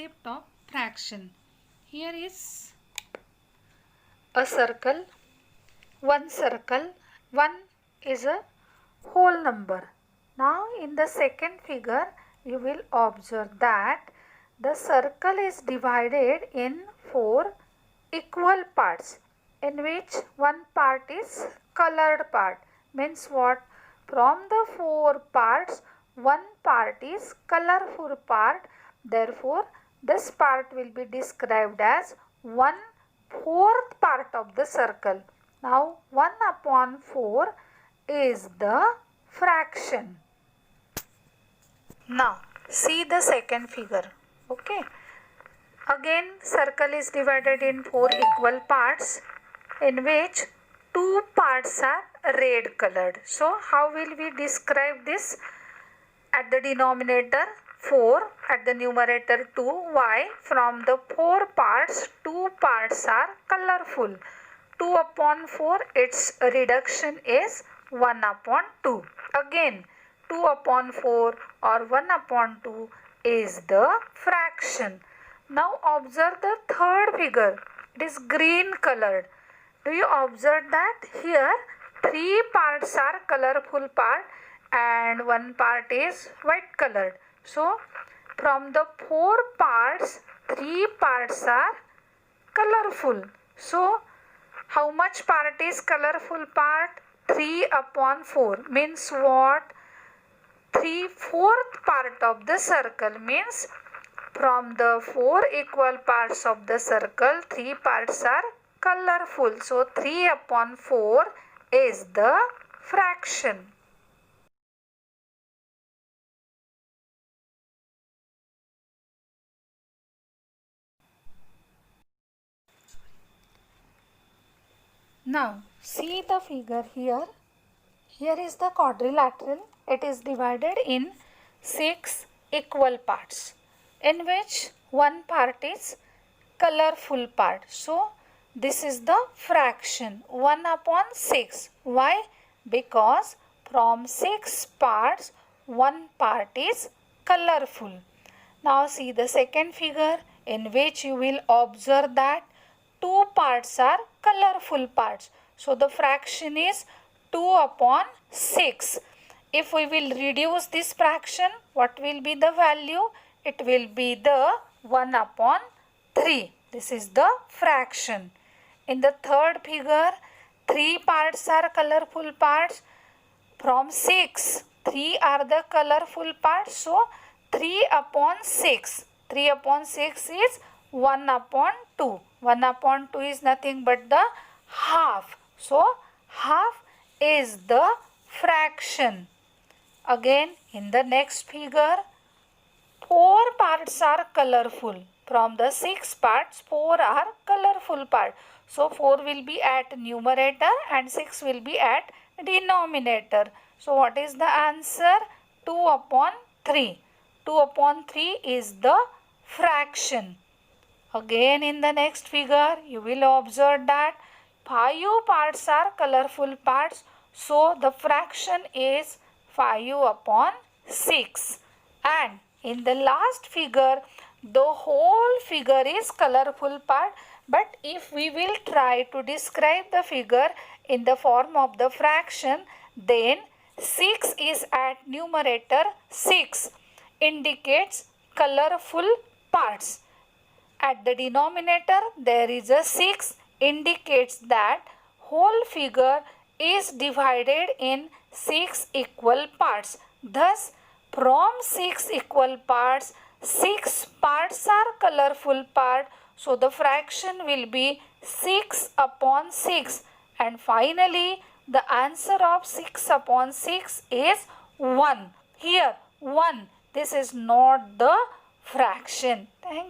concept of fraction. Here is a circle, one is a whole number. Now in the second figure you will observe that the circle is divided in 4 equal parts, in which one part is colored part. Means what? From the 4 parts, one part is colorful part. Therefore, this part will be described as 1/4 part of the circle. Now, 1/4 is the fraction. Now, see the second figure. Okay. Again, circle is divided in 4 equal parts, in which 2 parts are red colored. So, how will we describe this? At the denominator 4, at the numerator 2. Why? From the 4 parts, 2 parts are colorful. 2/4, its reduction is 1/2. Again, 2/4 or 1/2 is the fraction. Now observe the third figure. It is green colored. Do you observe that here 3 parts are colorful part and 1 part is white colored. So from the 4 parts, 3 parts are colorful. So how much part is colorful part? 3/4 means what? 3/4 part of the circle means from the 4 equal parts of the circle, 3 parts are colorful. So 3/4 is the fraction. Now see the figure here. Here is the quadrilateral. It is divided in 6 equal parts, in which one part is colorful part. So this is the fraction 1/6. Why? Because from 6 parts, one part is colorful. Now see the second figure, in which you will observe that 2 parts are colorful parts. So the fraction is 2/6. If we will reduce this fraction, what will be the value? It will be the 1/3. This is the fraction. In the third figure, 3 parts are colorful parts. From 6, 3 are the colorful parts. So 3/6. 3/6 is 1/2. 1/2 is nothing but the half. So half is the fraction. Again, in the next figure, 4 parts are colorful. From the 6 parts, 4 are colorful part. So 4 will be at numerator and 6 will be at denominator. So what is the answer? 2/3. 2/3 is the fraction. Again, in the next figure, you will observe that 5 parts are colorful parts. So the fraction is 5/6. And in the last figure, the whole figure is colorful part. But if we will try to describe the figure in the form of the fraction, then 6 is at numerator. 6 indicates colorful parts. At the denominator, there is a 6, indicates that whole figure is divided in 6 equal parts. Thus, from 6 equal parts, 6 parts are colorful part. So the fraction will be 6/6. And finally, the answer of 6/6 is 1. Here 1. This is not the fraction. Thank you.